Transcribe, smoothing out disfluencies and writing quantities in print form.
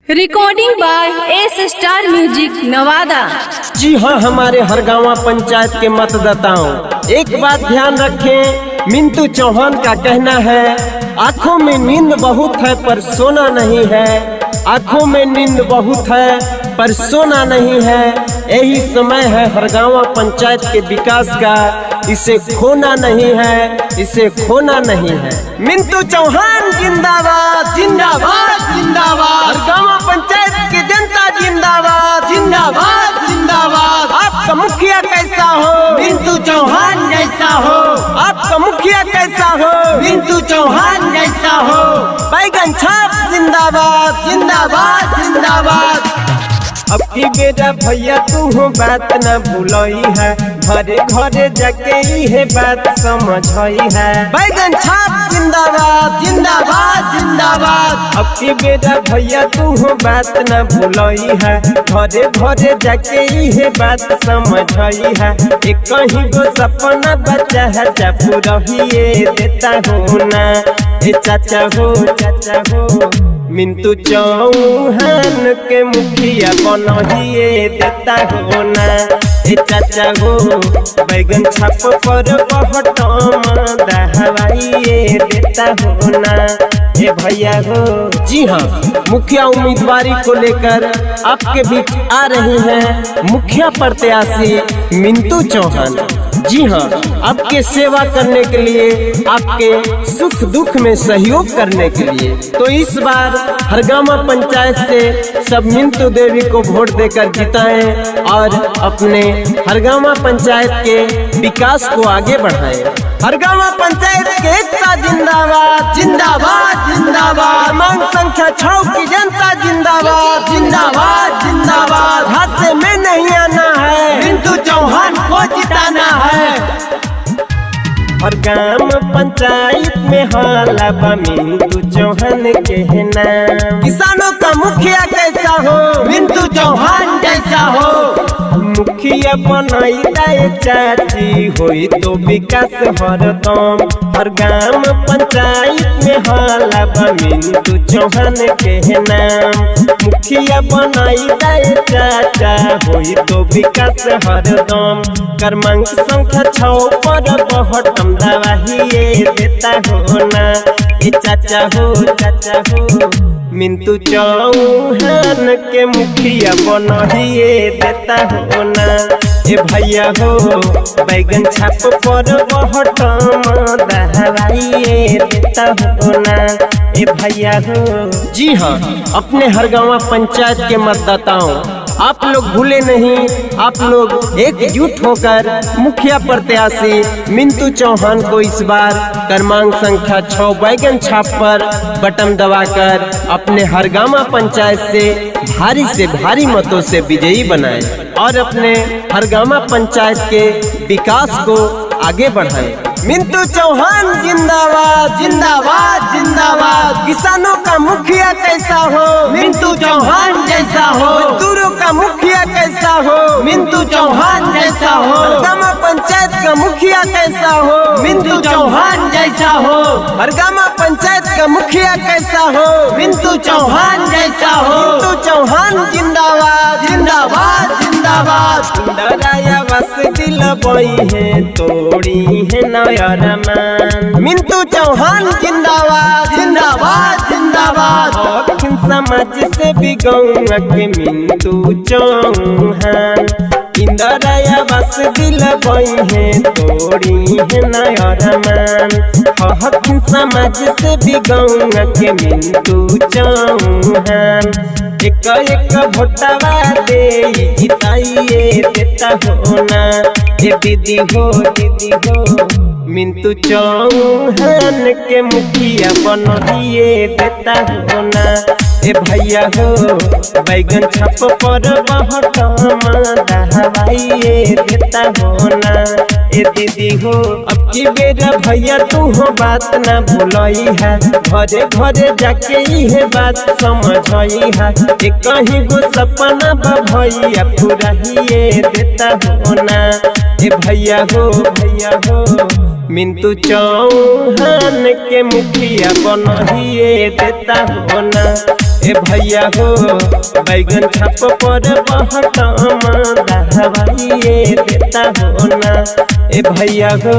Recording by S star music Nawada. जी हाँ, हमारे हरगांवा पंचायत के मतदाताओं, एक बात ध्यान रखें। मिंटू चौहान का कहना है, आंखों में नींद बहुत है पर सोना नहीं है। आंखों में नींद बहुत है पर सोना नहीं है। यही समय है हरगांवा पंचायत के विकास का, इसे खोना नहीं है, इसे खोना नहीं है। मिंटू चौहान जिंदाबाद जिंदाबाद जिंदाबाद। हरगांवा पंचायत की जनता जिंदाबाद जिंदाबाद जिंदाबाद। आपका मुखिया कैसा हो? मिंटू चौहान जैसा हो। आपका मुखिया कैसा हो? मिंटू चौहान जैसा हो। बैगन छाप जिंदाबाद जिंदाबाद जिंदाबाद। अब की बेटा भैया तू हो बात न भूलई है, घरे घरे जाके ये बात समझई है। बैगन छाप जिंदाबाद जिंदाबाद जिंदाबाद। अब की बेटा भैया तू हो बात न भूलई है, घरे घरे जाके ये बात समझई है। एक कहीं गो सपना बचा है चापू रहिए देता हो ना। ए चाचा हो मिंटू चौहान के मुखिया बनहिए देता हो ना। ए चाचा हो बैगन छाप पर बहटम दहवाइए देता हो ना। ए भैया हो। जी हाँ, मुखिया उम्मीदवारी को लेकर आपके बीच आ रही हैं मुखिया प्रत्याशी मिंटू चौहान। जी हाँ, आपके सेवा करने के लिए, आपके सुख दुख में सहयोग करने के लिए। तो इस बार हरगांवा पंचायत से सब मिंटू देवी को वोट देकर जिताएं और अपने हरगांवा पंचायत के विकास को आगे बढ़ाएं। हरगांवा पंचायत के एकता जिंदाबाद जिंदाबाद जिंदाबाद। मांग संख्या 6 की जनता जिंदाबाद जिंदाबाद जिंदाबाद। हादसे में नहीं आना है, मिंटू चौहान को जिताना है। और ग्राम पंचायत में हाला बा मिंटू चौहान के नाम। किसानों का मुखिया कैसा हो? मिंटू चौहान जैसा हो। मुखिया बनाई दाए चाची होई तो विकास हरदम। हर ग्राम पंचायत में हाला बा मिंटू चौहान के नाम। मुखिया बनाई दाए चाचा होई तो विकास हरदम। क्रमांक संख्या 6 पर बहटम दवाहिए देता हो ना। ए चाचा हो मिंटू चौहान के मुखिया बनहिए देता हो ना। ए भैया हो बैगन छाप पर बहटम दहवाइए देता हो ना। ए भैया हो। जी हाँ, अपने हरगांवा पंचायत के मतदाताओं, आप लोग भूले नहीं, आप लोग एकजुट होकर मुखिया प्रत्याशी मिंटू चौहान को इस बार क्रमांक संख्या 6 बैगन छाप पर बटन दबाकर अपने हरगांवा पंचायत से भारी मतों से विजयी बनाएं और अपने हरगांवा पंचायत के विकास को आगे बढ़ाएं। मिंटू चौहान जिंदाबाद जिंदाबाद जिंदाबाद। किसानों का मुखिया कैसा हो? मिंटू चौहान जैसा हो। मजदूरों का मुखिया कैसा हो? मिंटू चौहान जैसा हो। हरगांवा पंचायत का मुखिया कैसा हो? मिंटू चौहान जैसा हो। हरगांवा पंचायत का मुखिया कैसा हो? मिंटू चौहान जैसा हो। मिंटू चौहान जिंदाबाद जिंदाबाद जिंदाबाद। डराया बस दिल बोई है तोड़ी है नया रमान। मिंटू चौहान जिंदाबाद जिंदाबाद जिंदाबाद। दक्षिण समाज से भी गौंगा के मिंटू चौहान। इंदराया बस दिल बोई है तोड़ी है नया रमान। दक्षिण समाज से भी गौंगा के मिंटू चौहान। एक भोटवा दे जिताइए देता हो ना। ए दीदी हो मिंटू चौहान के मुखिया बनहिए देता हो ना। ए भैया हो बैगन छाप पर बहटम दहवाइए देता हो ना। ए दीदी हो। अब की बेरा भैया तू हो बात न भूलई है, घरे घरे जाके ये बात समझई है। ए कहीं गो सपना बा भैया पूराहिए देता हो ना। ए भैया हो मिंटू चौहान के मुखिया बनहिए देता हो ना। ए भैया हो बैगन छाप पर बहटम दहवाइए देता हो ना ए भैया हो।